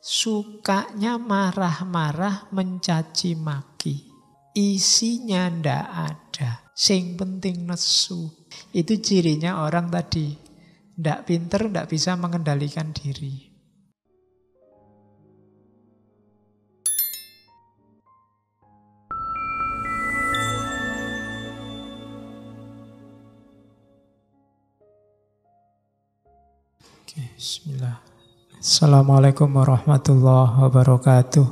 Sukanya marah-marah, mencaci maki. Isinya ndak ada. Sing penting nesu. Itu cirinya orang tadi. Ndak pinter, ndak bisa mengendalikan diri. Oke, bismillah. Assalamualaikum warahmatullahi wabarakatuh.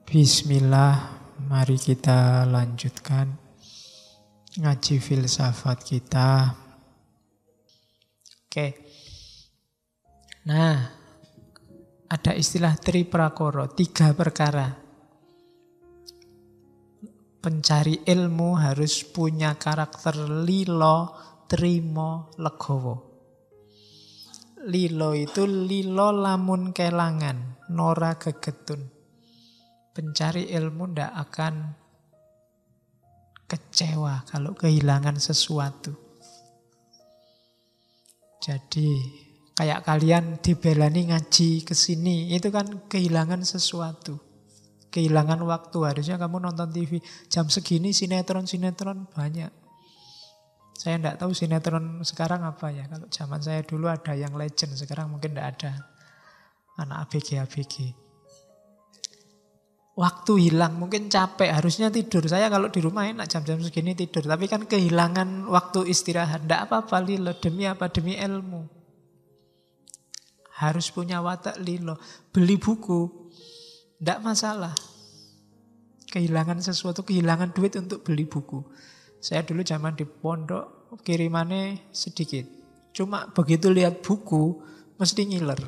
Bismillah, mari kita lanjutkan ngaji filsafat kita. Oke. Nah, ada istilah triprakara, 3 perkara. Pencari ilmu harus punya karakter lilo, trimo, legowo. Lilo itu lilo lamun kelangan, nora gegetun. Pencari ilmu ndak akan kecewa kalau kehilangan sesuatu. Jadi kayak kalian dibelani ngaji ke sini, itu kan kehilangan sesuatu. Kehilangan waktu, harusnya kamu nonton TV jam segini sinetron-sinetron banyak. Saya tidak tahu sinetron sekarang apa ya. Kalau zaman saya dulu ada yang legend, sekarang mungkin tidak ada. Anak ABG. Waktu hilang, mungkin capek, harusnya tidur. Saya kalau di rumah enak jam-jam segini tidur. Tapi kan kehilangan waktu istirahat. Tidak apa-apa lilo, demi apa? Demi ilmu. Harus punya watak lilo. Beli buku, tidak masalah. Kehilangan sesuatu, kehilangan duit untuk beli buku. Saya dulu zaman di pondok, kirimannya sedikit. Cuma begitu lihat buku, mesti ngiler.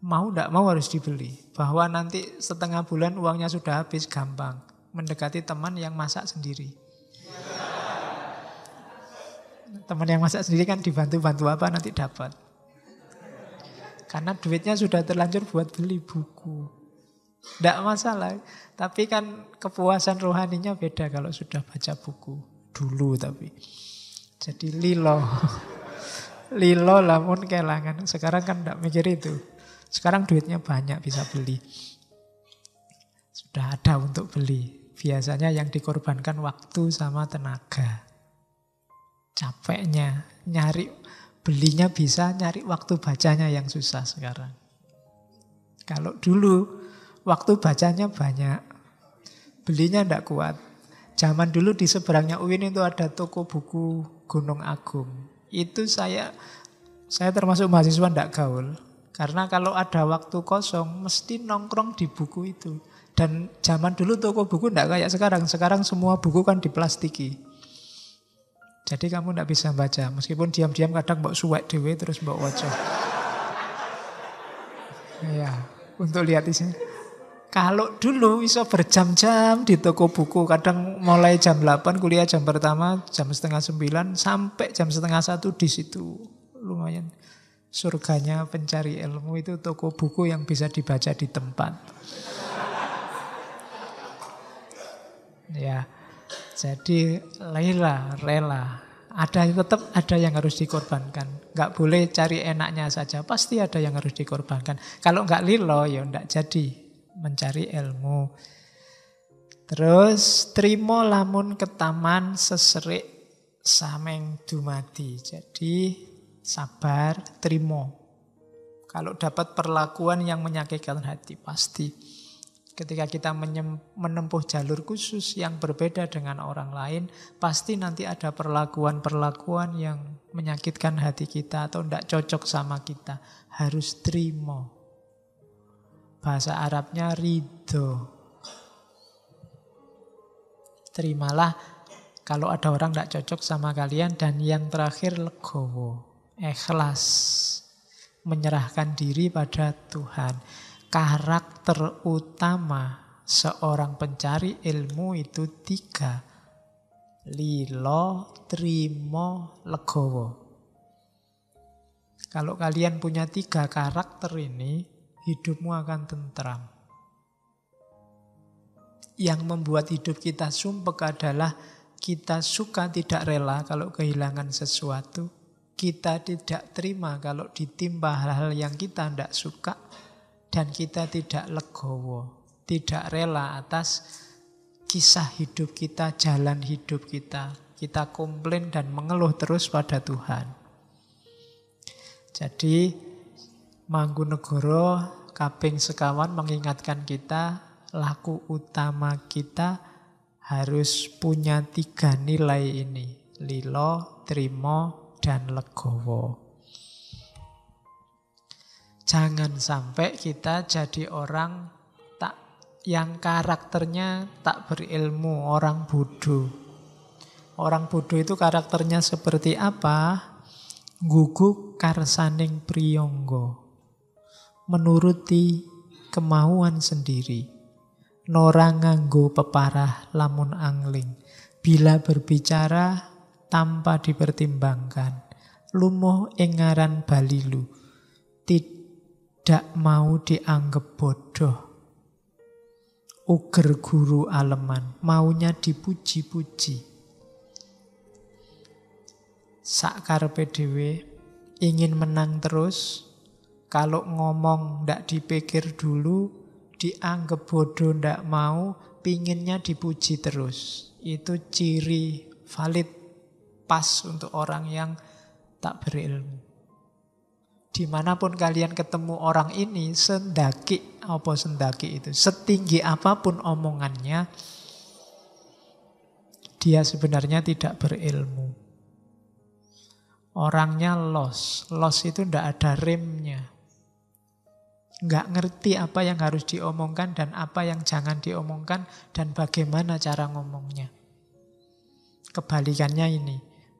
Mau tidak mau harus dibeli. Bahwa nanti setengah bulan uangnya sudah habis, gampang. Mendekati teman yang masak sendiri. Teman yang masak sendiri kan dibantu-bantu apa nanti dapat. Karena duitnya sudah terlanjur buat beli buku. Tidak masalah, tapi kan kepuasan rohaninya beda kalau sudah baca buku dulu tapi. Jadi lilo lamun kelangan. Sekarang kan tidak mikir itu. Sekarang duitnya banyak bisa beli. Sudah ada untuk beli. Biasanya yang dikorbankan waktu sama tenaga. Capeknya nyari, belinya bisa, nyari waktu bacanya yang susah sekarang. Kalau dulu waktu bacanya banyak, belinya tidak kuat. Zaman dulu di seberangnya UIN itu ada toko buku Gunung Agung. Itu saya termasuk mahasiswa tidak gaul. Karena kalau ada waktu kosong, mesti nongkrong di buku itu. Dan zaman dulu toko buku tidak kayak sekarang. Sekarang semua buku kan diplastiki. Jadi kamu tidak bisa baca. Meskipun diam-diam kadang mbok suwek dhewe terus mbok waca. Ya, untuk lihat isinya. Kalau dulu bisa berjam-jam di toko buku, kadang mulai jam 8 kuliah jam pertama, jam setengah 9 sampai jam setengah 1 di situ. Lumayan surganya pencari ilmu itu toko buku yang bisa dibaca di tempat. Ya, jadi rela. Tetap ada yang harus dikorbankan. Nggak boleh cari enaknya saja, pasti ada yang harus dikorbankan. Kalau nggak lilo ya nggak jadi mencari ilmu. Terus trimo lamun ketaman seserik sameng dumadi. Jadi sabar, trimo. Kalau dapat perlakuan yang menyakitkan hati, pasti. Ketika kita menempuh jalur khusus yang berbeda dengan orang lain, pasti nanti ada perlakuan-perlakuan yang menyakitkan hati kita atau tidak cocok sama kita. Harus trimo. Bahasa Arabnya ridho. Terimalah kalau ada orang tidak cocok sama kalian. Dan yang terakhir legowo. Ikhlas. Menyerahkan diri pada Tuhan. Karakter utama seorang pencari ilmu itu 3. Lilo, trimo, legowo. Kalau kalian punya 3 karakter ini, hidupmu akan tentram. Yang membuat hidup kita sumpek adalah kita suka tidak rela kalau kehilangan sesuatu. kita tidak terima kalau ditimpa hal-hal yang kita tidak suka, dan kita tidak legowo, tidak rela atas kisah hidup kita, jalan hidup kita. Kita komplain dan mengeluh terus pada Tuhan. Jadi Mangkunegara kaping sekawan mengingatkan kita, laku utama kita harus punya 3 nilai ini. Lilo, trimo, dan legowo. Jangan sampai kita jadi orang yang karakternya tak berilmu, orang bodoh. Orang bodoh itu karakternya seperti apa? Guguk karsaning priyangga, menuruti kemauan sendiri. Nora nganggo peparah lamun angling, bila berbicara tanpa dipertimbangkan. Lumuh ing ngaran balilu, tidak mau dianggap bodoh. Uger guru aleman, maunya dipuji-puji. Sakarepe dhewe, ingin menang terus. Kalau ngomong ndak dipikir dulu, dianggap bodoh ndak mau, pinginnya dipuji terus. Itu ciri valid, pas untuk orang yang tak berilmu. Dimanapun kalian ketemu orang ini, sendaki itu, setinggi apapun omongannya, dia sebenarnya tidak berilmu. Orangnya los itu ndak ada remnya. Nggak ngerti apa yang harus diomongkan dan apa yang jangan diomongkan dan bagaimana cara ngomongnya. Kebalikannya ini,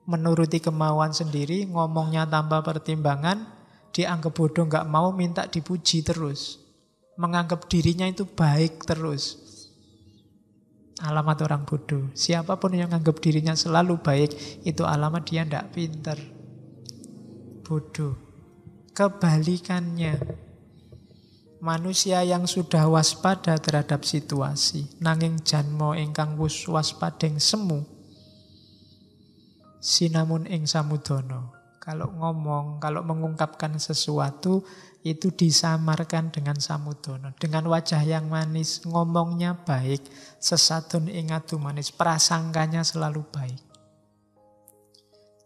menuruti kemauan sendiri, ngomongnya tanpa pertimbangan, dianggap bodoh, nggak mau, minta dipuji terus. Menganggap dirinya itu baik terus. Alamat orang bodoh. Siapapun yang menganggap dirinya selalu baik, itu alamat dia ndak pinter. Bodoh. Kebalikannya, manusia yang sudah waspada terhadap situasi, nanging janmo ingkang wus waspadeng semu, sinamun ing samudana. Kalau ngomong, kalau mengungkapkan sesuatu, itu disamarkan dengan samudana, dengan wajah yang manis, ngomongnya baik, sesatun ing adu manis, prasangkanya selalu baik.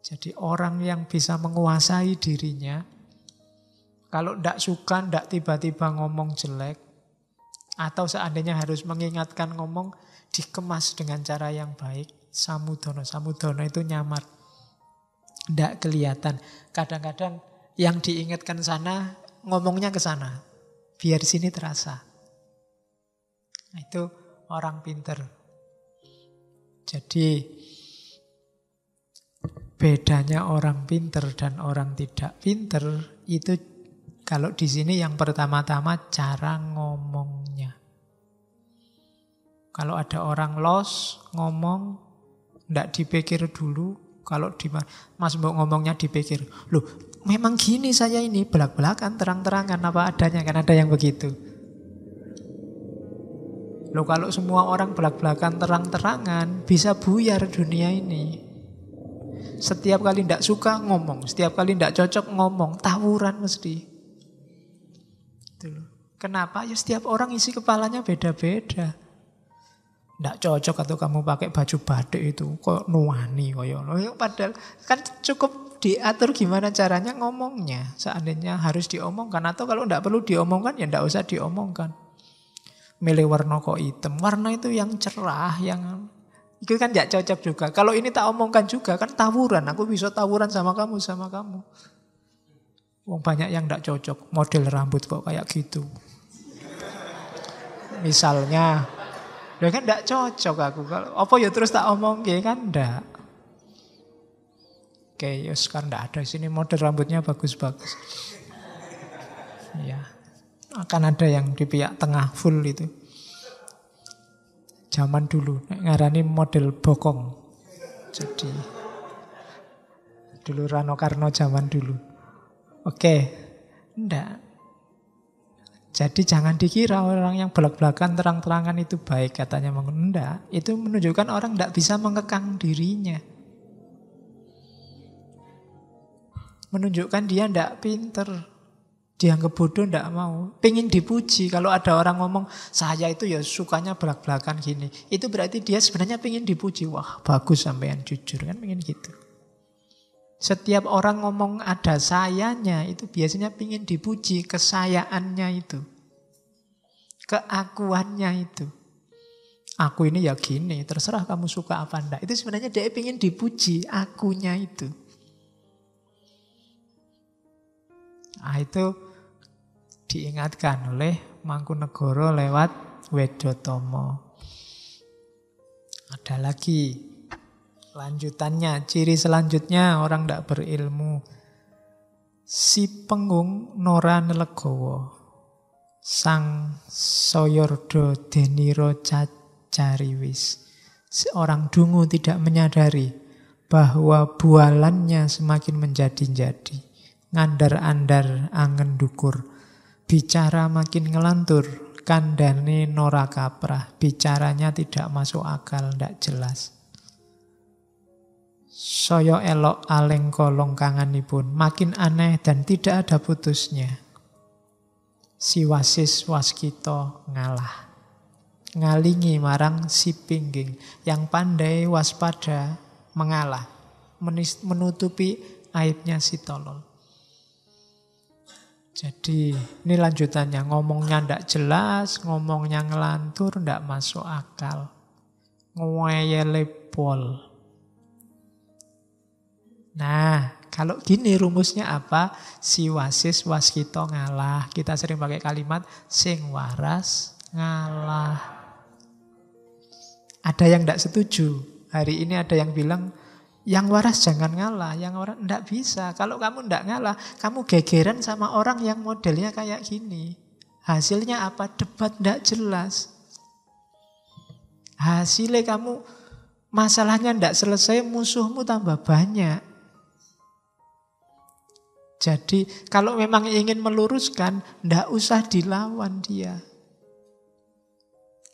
Jadi orang yang bisa menguasai dirinya, kalau ndak suka, ndak tiba-tiba ngomong jelek, atau seandainya harus mengingatkan ngomong, dikemas dengan cara yang baik. Samudana itu nyamar, ndak kelihatan. Kadang-kadang yang diingatkan sana, ngomongnya ke sana, biar sini terasa. Nah, itu orang pinter. Jadi bedanya orang pinter dan orang tidak pinter itu, kalau di sini yang pertama-tama cara ngomongnya. Kalau ada orang los ngomong, ndak dipikir dulu. Kalau Mas Mbok ngomongnya dipikir, loh memang gini saya ini, belak-belakan, terang-terangan apa adanya, kan ada yang begitu. Loh kalau semua orang belak-belakan, terang-terangan, bisa buyar dunia ini. Setiap kali ndak suka ngomong, setiap kali ndak cocok ngomong, tawuran mesti. Kenapa? Ya setiap orang isi kepalanya beda-beda. Ndak cocok atau kamu pakai baju batik itu kok nuani koyo. Padahal kan cukup diatur gimana caranya ngomongnya. Seandainya harus diomongkan, atau kalau ndak perlu diomongkan ya ndak usah diomongkan. Milih warna kok hitam, warna itu yang cerah, yang itu kan ndak cocok juga. Kalau ini tak omongkan juga kan tawuran. Aku bisa tawuran sama kamu. Wong banyak yang ndak cocok, model rambut kok kayak gitu. Misalnya, ya kan ndak cocok aku. Kalau apa ya terus tak omong kan ndak. Oke, ya sekarang ndak ada sini model rambutnya bagus-bagus. Ya, akan ada yang di pihak tengah full itu. Zaman dulu ngarani model bokong. Jadi dulu Rano Karno zaman dulu. Oke, enggak. Jadi jangan dikira orang yang belak-belakan terang-terangan itu baik, katanya enggak. Itu menunjukkan orang enggak bisa mengekang dirinya. Menunjukkan dia ndak pinter. Dianggap bodoh ndak mau. Pengen dipuji. Kalau ada orang ngomong, saya itu ya sukanya belak-belakan gini. Itu berarti dia sebenarnya pengen dipuji. Wah, bagus sampean jujur. Kan pengen gitu. Setiap orang ngomong ada sayanya, itu biasanya pengen dipuji. Kesayaannya itu. Keakuannya itu. Aku ini ya gini, terserah kamu suka apa enggak. Itu sebenarnya dia pengen dipuji, akunya itu. Nah, itu diingatkan oleh Mangkunegara lewat Wedotomo. Ada lagi lanjutannya, ciri selanjutnya orang tidak berilmu. Si Pengung Nora Nelegowo, Sang Soyordo Deniro Cariwis. Seorang dungu tidak menyadari bahwa bualannya semakin menjadi-jadi. Ngandar-andar angen dukur. Bicara makin ngelantur. Kandane nora kaprah. Bicaranya tidak masuk akal, tidak jelas. Soyo elok aleng kolong kanganipun. Makin aneh dan tidak ada putusnya. Si Wasis Waskito ngalah. Ngalingi marang si Pingging. Yang pandai waspada mengalah. Menutupi aibnya si tolol. Jadi ini lanjutannya. Ngomongnya ndak jelas, ngomongnya ngelantur, ndak masuk akal. Ngeyele pol. Nah, kalau gini rumusnya apa? Si Wasis Waskito ngalah. Kita sering pakai kalimat sing waras ngalah. Ada yang tidak setuju. Hari ini ada yang bilang, yang waras jangan ngalah. Yang waras tidak bisa. Kalau kamu tidak ngalah, kamu gegeran sama orang yang modelnya kayak gini. Hasilnya apa? Debat tidak jelas. Hasilnya kamu, masalahnya tidak selesai, musuhmu tambah banyak. Jadi kalau memang ingin meluruskan, tidak usah dilawan dia.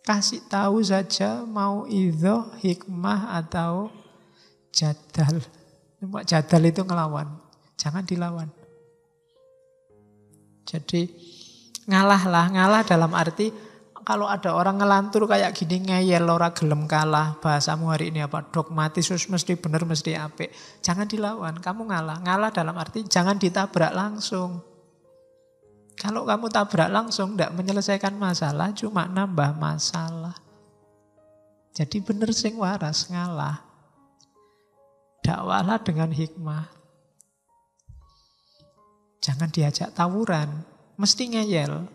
Kasih tahu saja mau idhoh, hikmah atau jadal. Jadal itu ngelawan. Jangan dilawan. Jadi ngalahlah. Ngalah dalam arti kalau ada orang ngelantur kayak gini ngeyel, ora gelem kalah. Bahasamu hari ini apa? Dogmatis, mesti benar, mesti apik. Jangan dilawan. Kamu ngalah. Ngalah dalam arti jangan ditabrak langsung. Kalau kamu tabrak langsung, tidak menyelesaikan masalah, cuma nambah masalah. Jadi benar sing waras, ngalah. Dakwahlah dengan hikmah. Jangan diajak tawuran, mesti ngeyel.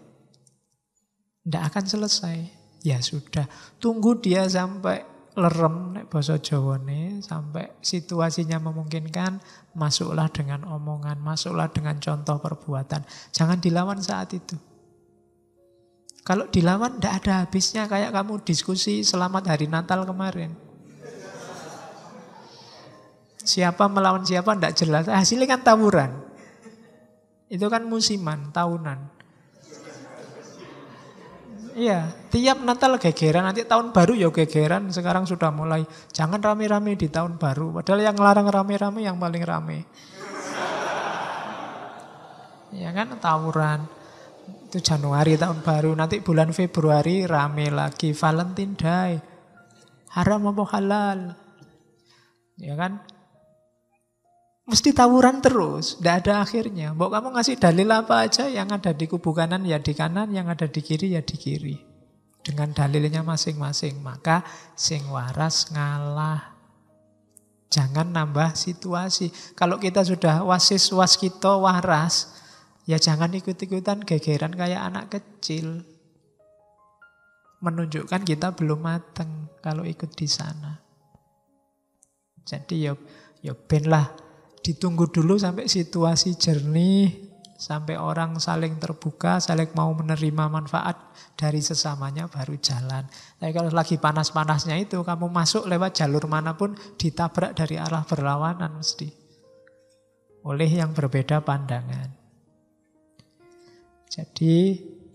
Tidak akan selesai. Ya sudah, tunggu dia sampai lerem, nek basa Jawane, sampai situasinya memungkinkan, masuklah dengan omongan, masuklah dengan contoh perbuatan. Jangan dilawan saat itu. Kalau dilawan tidak ada habisnya, kayak kamu diskusi selamat hari Natal kemarin. Siapa melawan siapa tidak jelas, hasilnya kan tawuran. Itu kan musiman, tahunan. Iya, tiap Natal gegeran, nanti tahun baru ya gegeran, sekarang sudah mulai. Jangan rame-rame di tahun baru, padahal yang larang rame-rame yang paling rame. Ya kan, tawuran. Itu Januari tahun baru, nanti bulan Februari rame lagi, Valentine Day. Haram apa halal? Ya kan? Mesti tawuran terus, tidak ada akhirnya. Mbok kamu ngasih dalil apa aja, yang ada di kubu kanan ya di kanan, yang ada di kiri ya di kiri. Dengan dalilnya masing-masing. Maka sing waras ngalah. Jangan nambah situasi. Kalau kita sudah Wasis Waskito waras, ya jangan ikut-ikutan gegeran kayak anak kecil. Menunjukkan kita belum matang kalau ikut di sana. Jadi ya ben lah. Ditunggu dulu sampai situasi jernih, sampai orang saling terbuka, saling mau menerima manfaat dari sesamanya baru jalan. Tapi kalau lagi panas-panasnya itu, kamu masuk lewat jalur manapun ditabrak dari arah berlawanan mesti. Oleh yang berbeda pandangan. Jadi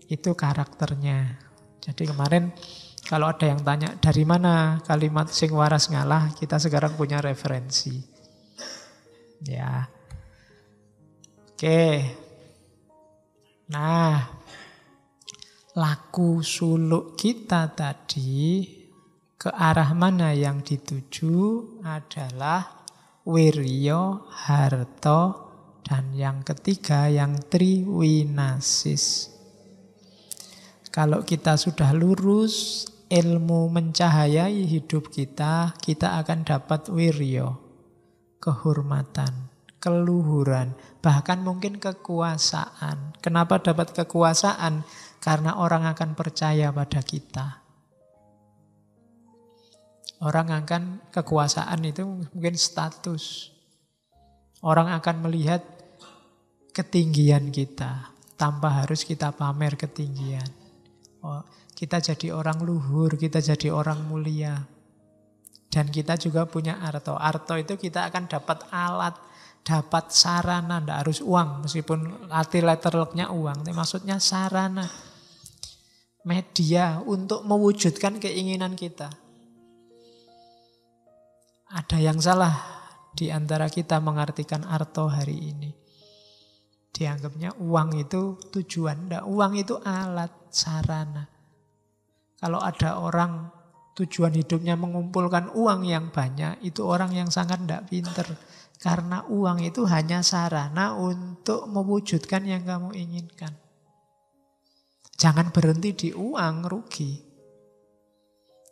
itu karakternya. Jadi kemarin kalau ada yang tanya dari mana kalimat sing waras ngalah, kita sekarang punya referensi. Ya, Oke. Nah, laku suluk kita tadi ke arah mana yang dituju adalah wirya, harta, dan yang ketiga yang triwinasis. Kalau kita sudah lurus, ilmu mencahayai hidup kita, kita akan dapat wirya, kehormatan, keluhuran, bahkan mungkin kekuasaan. Kenapa dapat kekuasaan? Karena orang akan percaya pada kita. Orang akan, kekuasaan itu mungkin status. Orang akan melihat ketinggian kita tanpa harus kita pamer ketinggian. Oh, kita jadi orang luhur, kita jadi orang mulia. Dan kita juga punya arto. Arto itu kita akan dapat alat, dapat sarana, tidak harus uang. Meskipun arti letterlocknya uang, tapi maksudnya sarana. Media untuk mewujudkan keinginan kita. Ada yang salah di antara kita mengartikan arto hari ini. Dianggapnya uang itu tujuan. Tidak, uang itu alat, sarana. Kalau ada orang tujuan hidupnya mengumpulkan uang yang banyak, itu orang yang sangat tidak pinter. Karena uang itu hanya sarana untuk mewujudkan yang kamu inginkan. Jangan berhenti di uang, rugi.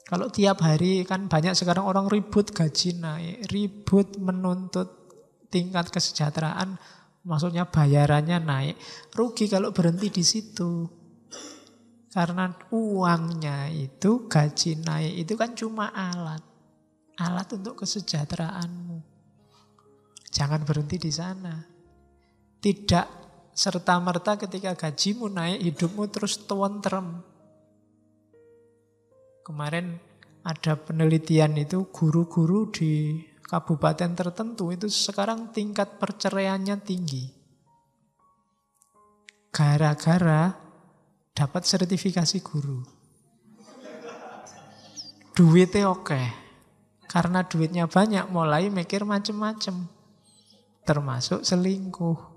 Kalau tiap hari kan banyak sekarang orang ribut gaji naik, ribut menuntut tingkat kesejahteraan, maksudnya bayarannya naik. Rugi kalau berhenti di situ. Karena uangnya itu, gaji naik itu kan cuma alat. Alat untuk kesejahteraanmu. Jangan berhenti di sana. Tidak serta-merta ketika gajimu naik, hidupmu terus tentrem. Kemarin ada penelitian itu, guru-guru di kabupaten tertentu itu sekarang tingkat perceraiannya tinggi. Gara-gara dapat sertifikasi guru. Duitnya oke. Karena duitnya banyak, mulai mikir macem-macem. Termasuk selingkuh.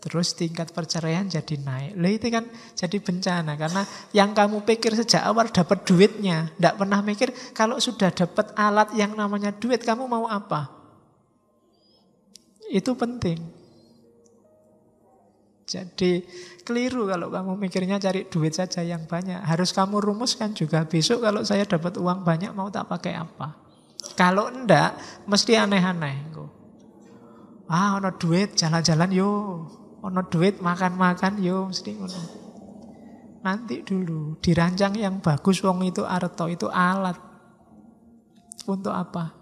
Terus tingkat perceraian jadi naik. Lah itu kan jadi bencana. Karena yang kamu pikir sejak awal dapat duitnya. Tidak pernah mikir kalau sudah dapat alat yang namanya duit, kamu mau apa? Itu penting. Jadi keliru kalau kamu mikirnya cari duit saja yang banyak. Harus kamu rumuskan juga. Besok kalau saya dapat uang banyak mau tak pakai apa? Kalau enggak, mesti aneh-aneh. Ono duit, jalan-jalan yo. Ono duit, makan-makan yo. Mesti ngono. Nanti dulu, dirancang yang bagus. Wong itu arto, itu alat. Untuk apa?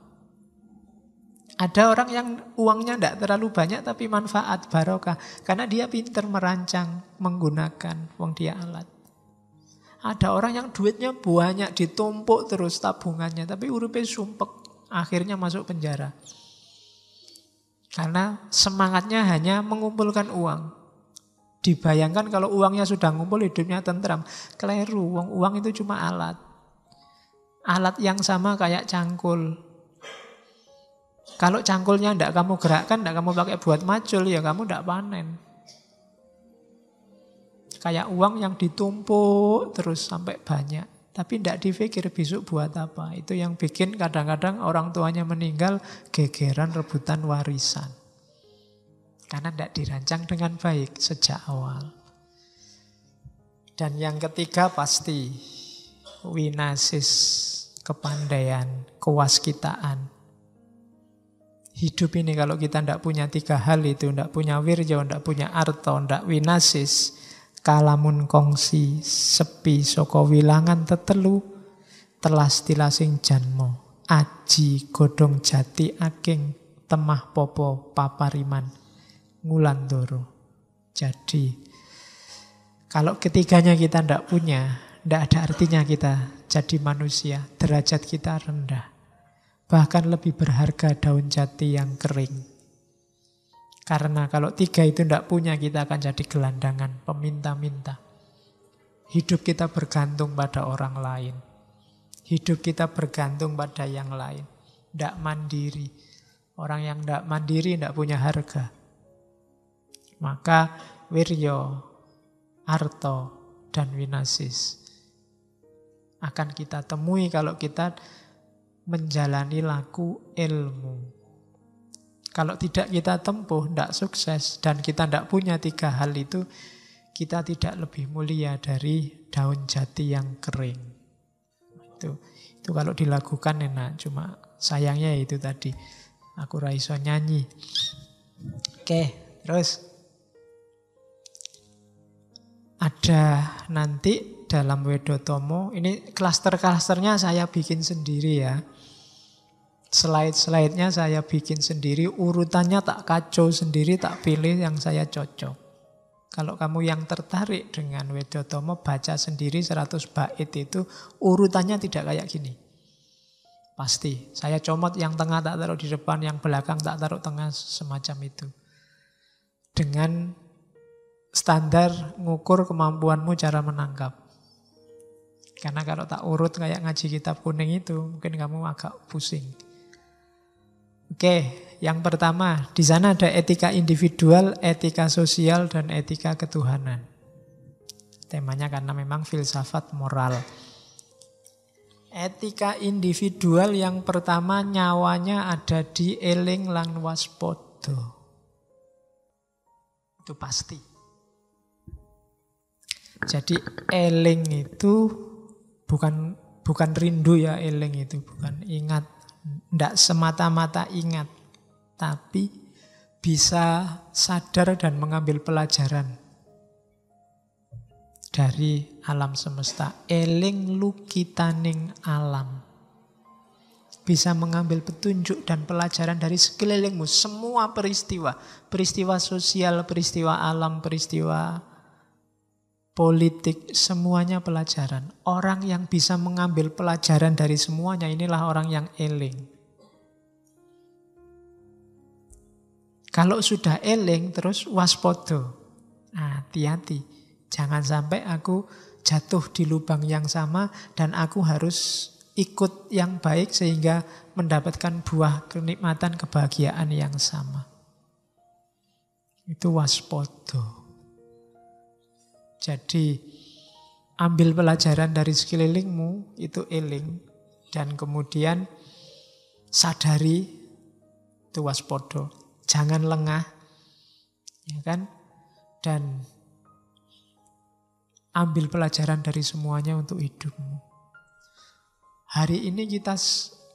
Ada orang yang uangnya tidak terlalu banyak tapi manfaat, barokah. Karena dia pintar merancang, menggunakan. Wong dia alat. Ada orang yang duitnya banyak, ditumpuk terus tabungannya. Tapi uripnya sumpek, akhirnya masuk penjara. Karena semangatnya hanya mengumpulkan uang. Dibayangkan kalau uangnya sudah ngumpul, hidupnya tentram. Keliru, uang itu cuma alat. Alat yang sama kayak cangkul. Kalau cangkulnya tidak kamu gerakkan, tidak kamu pakai buat macul, ya kamu tidak panen. Kayak uang yang ditumpuk terus sampai banyak. Tapi tidak dipikir besok buat apa. Itu yang bikin kadang-kadang orang tuanya meninggal gegeran rebutan warisan. Karena tidak dirancang dengan baik sejak awal. Dan yang ketiga pasti winasis, kepandaian, kewaskitaan. Hidup ini kalau kita tidak punya tiga hal itu, tidak punya wirya, tidak punya arto, tidak winasis, kalamun kongsi sepi saka wilangan tetelu telas tilasing janmo aji godhong jati aking temah popo papariman ngulandoro. Jadi kalau ketiganya kita tidak punya, tidak ada artinya kita jadi manusia. Derajat kita rendah. Bahkan lebih berharga daun jati yang kering. Karena kalau tiga itu tidak punya, kita akan jadi gelandangan, peminta-minta. Hidup kita bergantung pada orang lain. Hidup kita bergantung pada yang lain. Tidak mandiri. Orang yang tidak mandiri tidak punya harga. Maka wiryo, arto, dan winasis akan kita temui kalau kita menjalani laku ilmu. Kalau tidak kita tempuh, tidak sukses, dan kita tidak punya 3 hal itu, kita tidak lebih mulia dari daun jati yang kering. Itu kalau dilakukan enak, cuma sayangnya itu tadi, aku ra iso nyanyi. Oke, terus ada nanti dalam Wedotomo, ini klaster-klasternya saya bikin sendiri ya. Slide-slide-nya saya bikin sendiri, urutannya tak kacau sendiri, tak pilih yang saya cocok. Kalau kamu yang tertarik dengan Wedotomo, baca sendiri 100 bait itu, urutannya tidak kayak gini. Pasti, saya comot yang tengah tak taruh di depan, yang belakang tak taruh tengah, semacam itu. Dengan standar ngukur kemampuanmu cara menangkap. Karena kalau tak urut kayak ngaji kitab kuning itu, mungkin kamu agak pusing. Oke, yang pertama, di sana ada etika individual, etika sosial, dan etika ketuhanan. Temanya karena memang filsafat moral. Etika individual yang pertama, nyawanya ada di eling lan waspodo. Itu pasti. Jadi eling itu bukan rindu ya, eling itu bukan ingat, tidak semata-mata ingat, tapi bisa sadar dan mengambil pelajaran dari alam semesta. Eling lukitaning alam, bisa mengambil petunjuk dan pelajaran dari sekelilingmu, semua peristiwa sosial, peristiwa alam, peristiwa politik, semuanya pelajaran. Orang yang bisa mengambil pelajaran dari semuanya, inilah orang yang eling. Kalau sudah eling, terus waspodo. Hati-hati, jangan sampai aku jatuh di lubang yang sama dan aku harus ikut yang baik sehingga mendapatkan buah kenikmatan kebahagiaan yang sama. Itu waspodo. Jadi ambil pelajaran dari sekelilingmu, itu eling. Dan kemudian sadari, itu waspodo. Jangan lengah, ya kan? Dan ambil pelajaran dari semuanya untuk hidupmu. Hari ini kita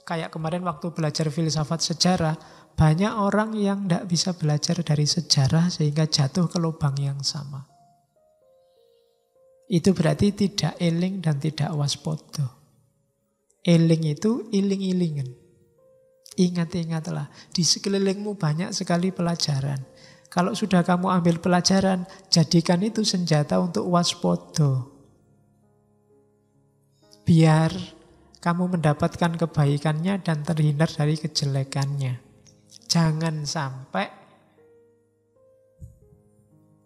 kayak kemarin waktu belajar filsafat sejarah, banyak orang yang tidak bisa belajar dari sejarah sehingga jatuh ke lubang yang sama. Itu berarti tidak eling dan tidak waspodo. Eling itu iling-ilingan. Ingat-ingatlah, di sekelilingmu banyak sekali pelajaran. Kalau sudah kamu ambil pelajaran, jadikan itu senjata untuk waspodo. Biar kamu mendapatkan kebaikannya dan terhindar dari kejelekannya. Jangan sampai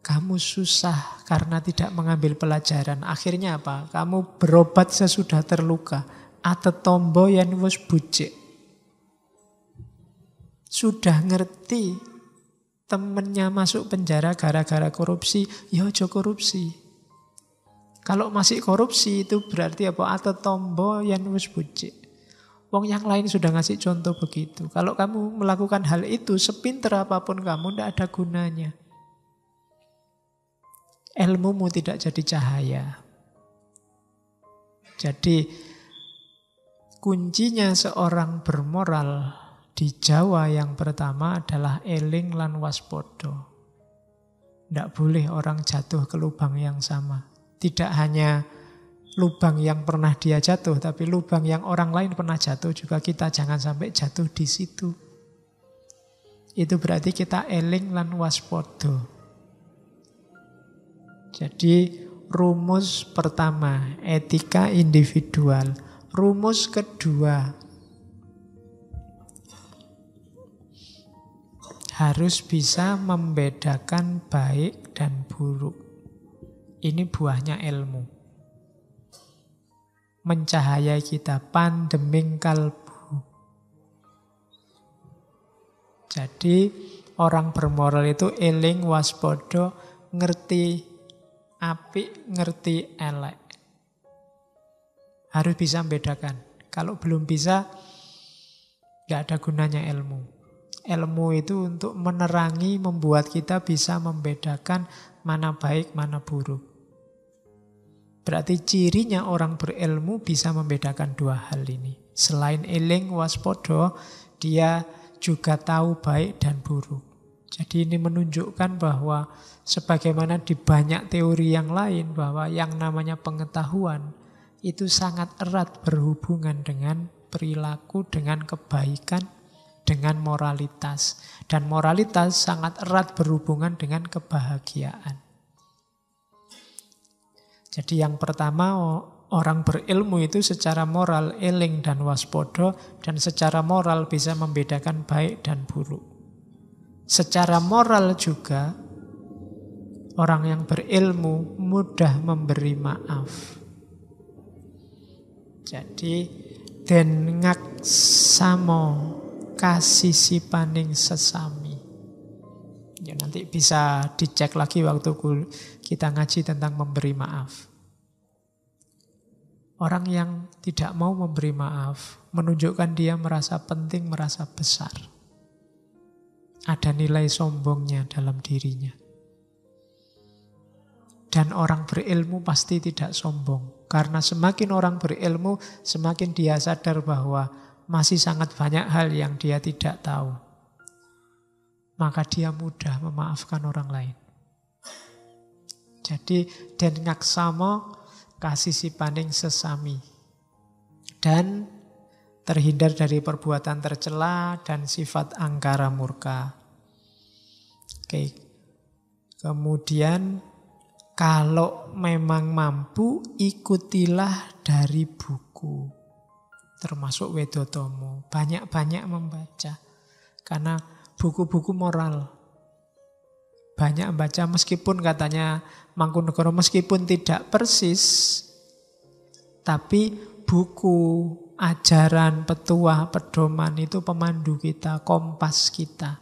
kamu susah karena tidak mengambil pelajaran. Akhirnya apa? Kamu berobat sesudah terluka. Atetombo yen wis bucik. Sudah ngerti temennya masuk penjara gara-gara korupsi, ya aja korupsi. Kalau masih korupsi itu berarti apa? Atetombo yen wis bucik. Wong yang lain sudah ngasih contoh begitu. Kalau kamu melakukan hal itu, sepinter apapun kamu, tidak ada gunanya. Ilmumu tidak jadi cahaya. Jadi kuncinya seorang bermoral di Jawa yang pertama adalah eling lan waspodo. Tidak boleh orang jatuh ke lubang yang sama. Tidak hanya lubang yang pernah dia jatuh, tapi lubang yang orang lain pernah jatuh juga kita jangan sampai jatuh di situ. Itu berarti kita eling lan waspodo. Jadi rumus pertama, etika individual. Rumus kedua, harus bisa membedakan baik dan buruk. Ini buahnya ilmu. Mencahayai kita, pandeming kalbu. Jadi orang bermoral itu eling, waspada, ngerti apik, ngerti elek. Harus bisa membedakan. Kalau belum bisa, nggak ada gunanya ilmu. Ilmu itu untuk menerangi, membuat kita bisa membedakan mana baik, mana buruk. Berarti cirinya orang berilmu bisa membedakan dua hal ini. Selain eling, waspada, dia juga tahu baik dan buruk. Jadi ini menunjukkan bahwa sebagaimana di banyak teori yang lain, bahwa yang namanya pengetahuan itu sangat erat berhubungan dengan perilaku, dengan kebaikan, dengan moralitas. Dan moralitas sangat erat berhubungan dengan kebahagiaan. Jadi yang pertama, orang berilmu itu secara moral eling dan waspada, dan secara moral bisa membedakan baik dan buruk. Secara moral juga orang yang berilmu mudah memberi maaf. Jadi den ngaksamo kasisipaning sesami. Ya, nanti bisa dicek lagi waktu kita ngaji tentang memberi maaf. Orang yang tidak mau memberi maaf menunjukkan dia merasa penting, merasa besar. Ada nilai sombongnya dalam dirinya. Dan orang berilmu pasti tidak sombong. Karena semakin orang berilmu, semakin dia sadar bahwa masih sangat banyak hal yang dia tidak tahu. Maka dia mudah memaafkan orang lain. Jadi, den ngaksamo kasisipaning sesami. Dan terhindar dari perbuatan tercela dan sifat angkara murka. Oke. Kemudian kalau memang mampu, ikutilah dari buku. Termasuk Wedotomo. Banyak-banyak membaca. Karena buku-buku moral. Banyak membaca meskipun katanya Mangkunegara meskipun tidak persis. Tapi buku, ajaran, petuah, pedoman itu pemandu kita, kompas kita.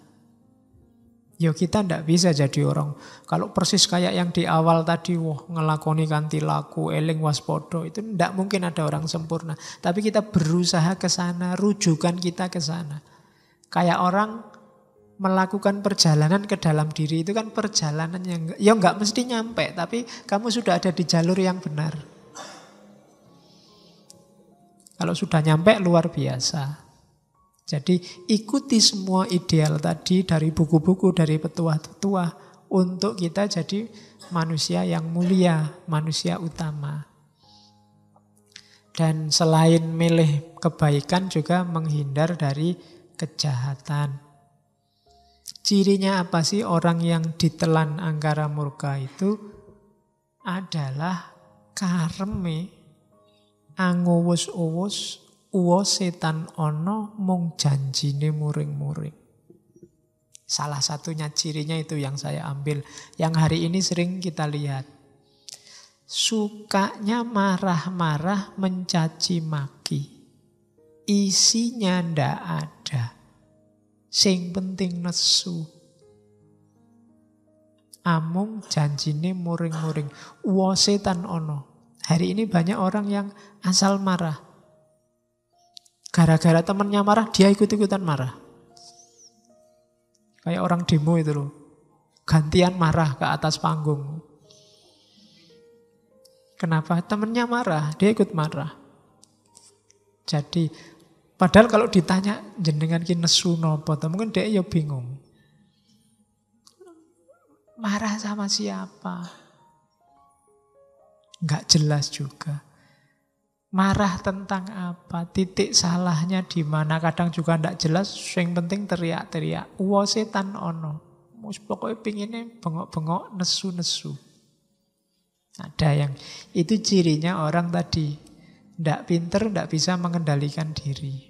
Ya kita tidak bisa jadi orang. Kalau persis kayak yang di awal tadi, wah ngelakoni kanthi laku, eling waspada, itu tidak mungkin ada orang sempurna. Tapi kita berusaha ke sana, rujukan kita ke sana. Kayak orang melakukan perjalanan ke dalam diri itu kan perjalanan yang ya nggak mesti nyampe, tapi kamu sudah ada di jalur yang benar. Kalau sudah nyampe luar biasa. Jadi ikuti semua ideal tadi dari buku-buku, dari petuah-petuah untuk kita jadi manusia yang mulia, manusia utama. Dan selain milih kebaikan juga menghindar dari kejahatan. Cirinya apa sih orang yang ditelan angkara murka itu? Adalah kareme angowos-owos uwo setan ono mung janjine muring-muring. Salah satunya cirinya itu yang saya ambil. Yang hari ini sering kita lihat. Sukanya marah-marah mencaci maki. Isinya ndak ada. Sing penting nesu. Amung janjine muring-muring. Uwo setan ono. Hari ini banyak orang yang asal marah. Gara-gara temannya marah, dia ikut-ikutan marah. Kayak orang demo itu loh. Gantian marah ke atas panggung. Kenapa? Temannya marah, dia ikut marah. Jadi, padahal kalau ditanya, jenengan ki nesu nopo, mungkin dia ya bingung. Marah sama siapa? Enggak jelas juga. Marah tentang apa? Titik salahnya di mana? Kadang juga tidak jelas. Yang penting teriak-teriak. Uwo setan ono. Pokoknya pinginnya bengok-bengok, nesu-nesu. Ada yang itu cirinya orang tadi. Tidak pinter, tidak bisa mengendalikan diri.